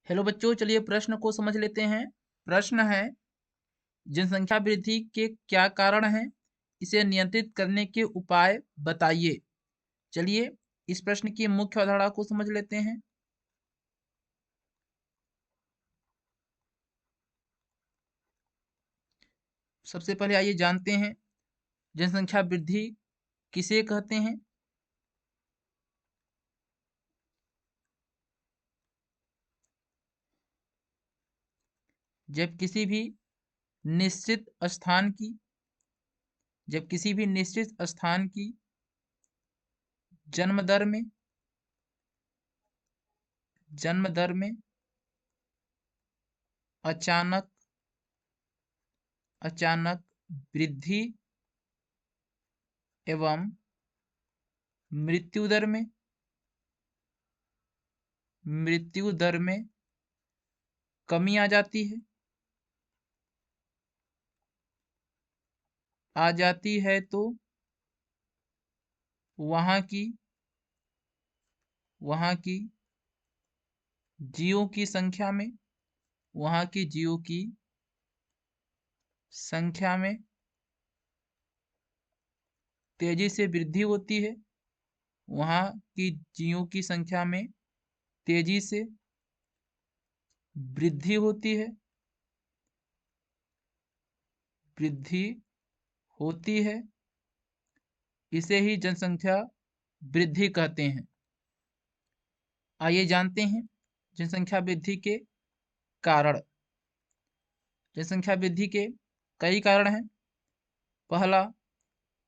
Hello बच्चों, चलिए प्रश्न को समझ लेते हैं। प्रश्न है, जनसंख्या वृद्धि के क्या कारण हैं? इसे नियंत्रित करने के उपाय बताइए। चलिए इस प्रश्न की मुख्य अवधारणा को समझ लेते हैं। सबसे पहले आइए जानते हैं जनसंख्या वृद्धि किसे कहते हैं। जब किसी भी निश्चित स्थान की जन्म दर में अचानक वृद्धि एवं मृत्यु दर में कमी आ जाती है तो वहाँ की जीवों की संख्या में तेजी से वृद्धि होती है। वहाँ की जीवों की संख्या में तेजी से वृद्धि होती है। इसे ही जनसंख्या वृद्धि कहते हैं। आइए जानते हैं जनसंख्या वृद्धि के कारण। जनसंख्या वृद्धि के कई कारण हैं। पहला,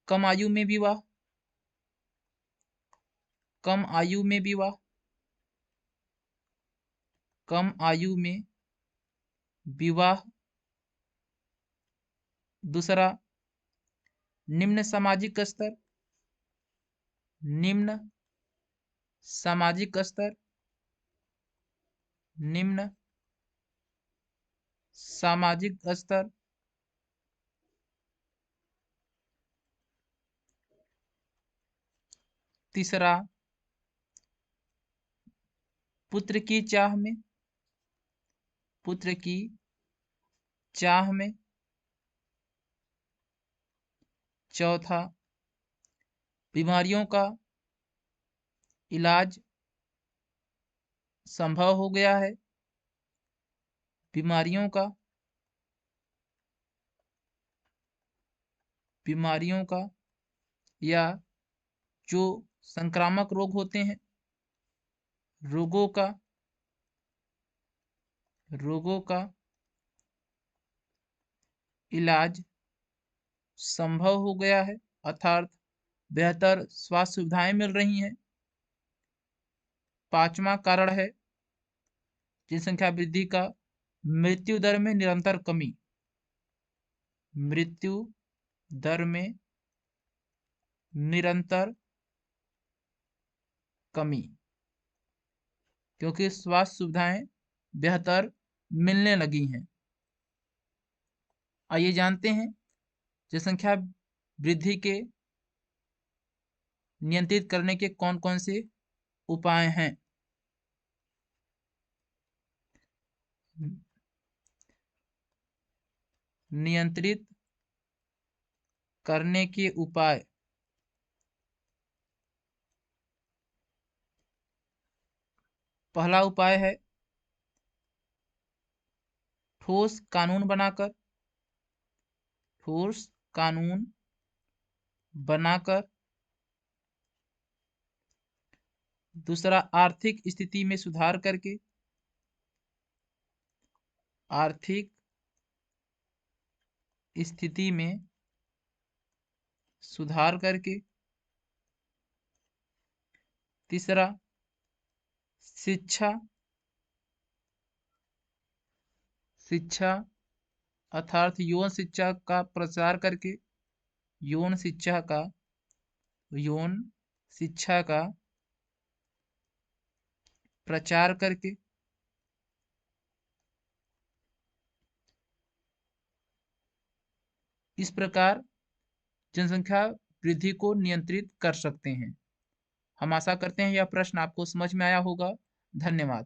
कम आयु में विवाह। कम आयु में विवाह। दूसरा, निम्न सामाजिक स्तर। निम्न सामाजिक स्तर। तीसरा, पुत्र की चाह में। चौथा, बीमारियों का इलाज संभव हो गया है। बीमारियों का या जो संक्रामक रोग होते हैं, रोगों का इलाज संभव हो गया है, अर्थात बेहतर स्वास्थ्य सुविधाएं मिल रही हैं। पांचवा कारण है जनसंख्या वृद्धि का मृत्यु दर में निरंतर कमी। मृत्यु दर में निरंतर कमी, क्योंकि स्वास्थ्य सुविधाएं बेहतर मिलने लगी हैं। आइए जानते हैं जनसंख्या वृद्धि के नियंत्रित करने के कौन कौन से उपाय हैं। नियंत्रित करने के उपाय। पहला उपाय है ठोस कानून बनाकर। दूसरा, आर्थिक स्थिति में सुधार करके। आर्थिक स्थिति में सुधार करके। तीसरा, शिक्षा अर्थात यौन शिक्षा का प्रचार करके। यौन शिक्षा का प्रचार करके। इस प्रकार जनसंख्या वृद्धि को नियंत्रित कर सकते हैं। हम आशा करते हैं यह प्रश्न आपको समझ में आया होगा। धन्यवाद।